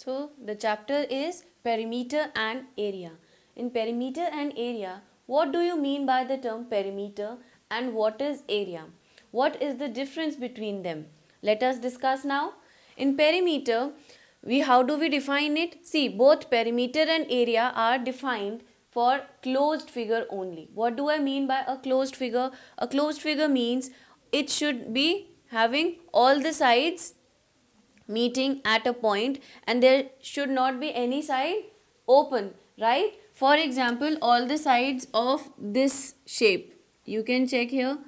So the chapter is perimeter and area. In perimeter and area, what do you mean by the term perimeter and what is area? What is the difference between them? Let us discuss now. In perimeter, how do we define it? See, both perimeter and area are defined for closed figure only. What do I mean by a closed figure? A closed figure means it should be having all the sides meeting at a point and there should not be any side open, right? For example, all the sides of this shape, you can check here,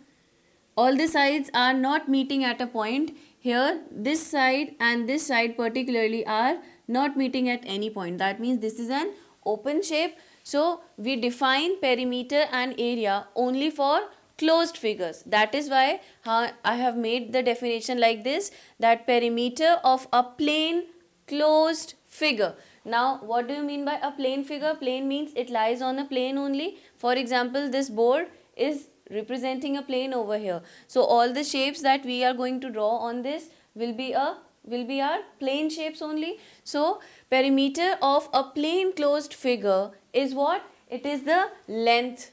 all the sides are not meeting at a point. Here this side and this side particularly are not meeting at any point. That means this is an open shape. So we define perimeter and area only for closed figures. That is why I have made the definition like this, that perimeter of a plane closed figure. Now what do you mean by a plane figure? Plane means it lies on a plane only. For example, this board is representing a plane over here. So all the shapes that we are going to draw on this will be our plane shapes only. So perimeter of a plane closed figure is what? It is the length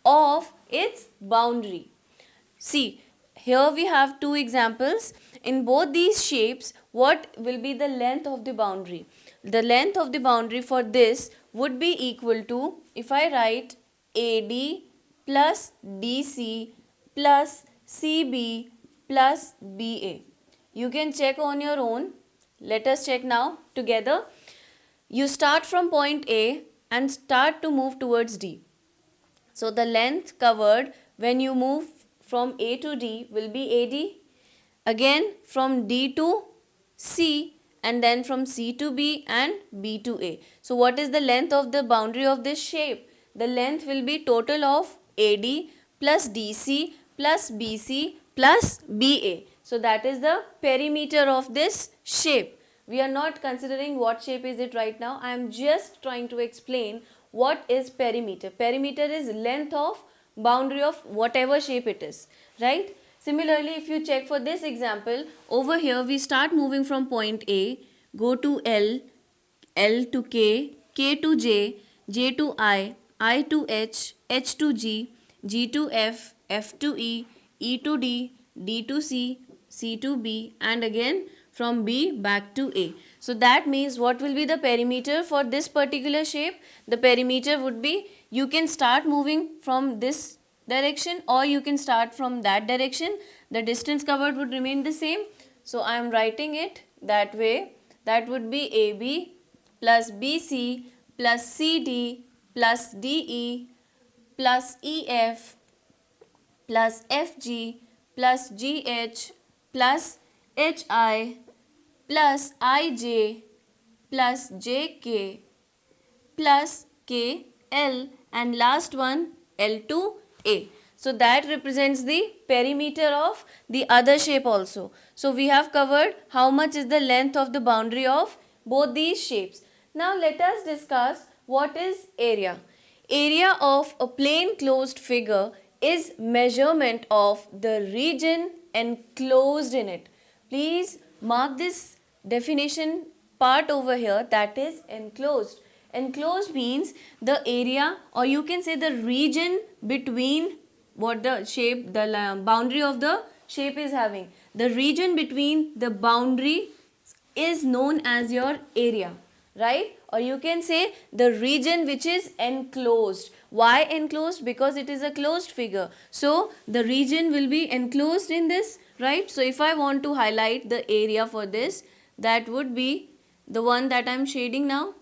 of its boundary. See, here we have two examples. In both these shapes, what will be the length of the boundary? The length of the boundary for this would be equal to, if I write AD plus DC plus CB plus BA. You can check on your own. Let us check now together. You start from point A and start to move towards D. So the length covered when you move from A to D will be AD. Again from D to C, and then from C to B and B to A. So what is the length of the boundary of this shape? The length will be total of AD plus DC plus BC plus BA. So that is the perimeter of this shape. We are not considering what shape is it right now. I am just trying to explain what is perimeter. Perimeter is length of boundary of whatever shape it is, right? Similarly, if you check for this example, over here we start moving from point A, go to L, L to K, K to J, J to I to H, H to G, G to F, F to E, E to D, D to C, C to B, and again from B back to A. So that means what will be the perimeter for this particular shape? The perimeter would be, you can start moving from this direction or you can start from that direction. The distance covered would remain the same. So I am writing it that way. That would be AB plus BC plus CD plus DE plus EF plus FG plus GH plus HI plus IJ plus JK plus KL, and last one L to A. So that represents the perimeter of the other shape also. So we have covered how much is the length of the boundary of both these shapes. Now let us discuss what is area. Area of a plane closed figure is measurement of the region enclosed in it. Please mark this definition part over here, that is enclosed. Enclosed means the area, or you can say the region between what the shape, the boundary of the shape is having. The region between the boundary is known as your area, right? Or you can say the region which is enclosed. Why enclosed? Because it is a closed figure. So the region will be enclosed in this, right? So if I want to highlight the area for this, that would be the one that I am shading now.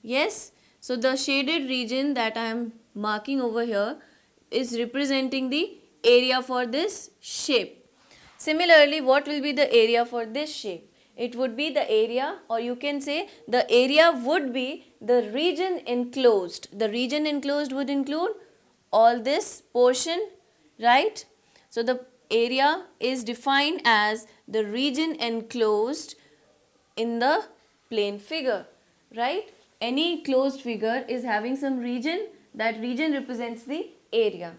Yes. So the shaded region that I am marking over here is representing the area for this shape. Similarly, what will be the area for this shape? It would be the area, or you can say the area would be the region enclosed. The region enclosed would include all this portion, right? So the area is defined as the region enclosed in the plane figure, right? Any closed figure is having some region. That region represents the area.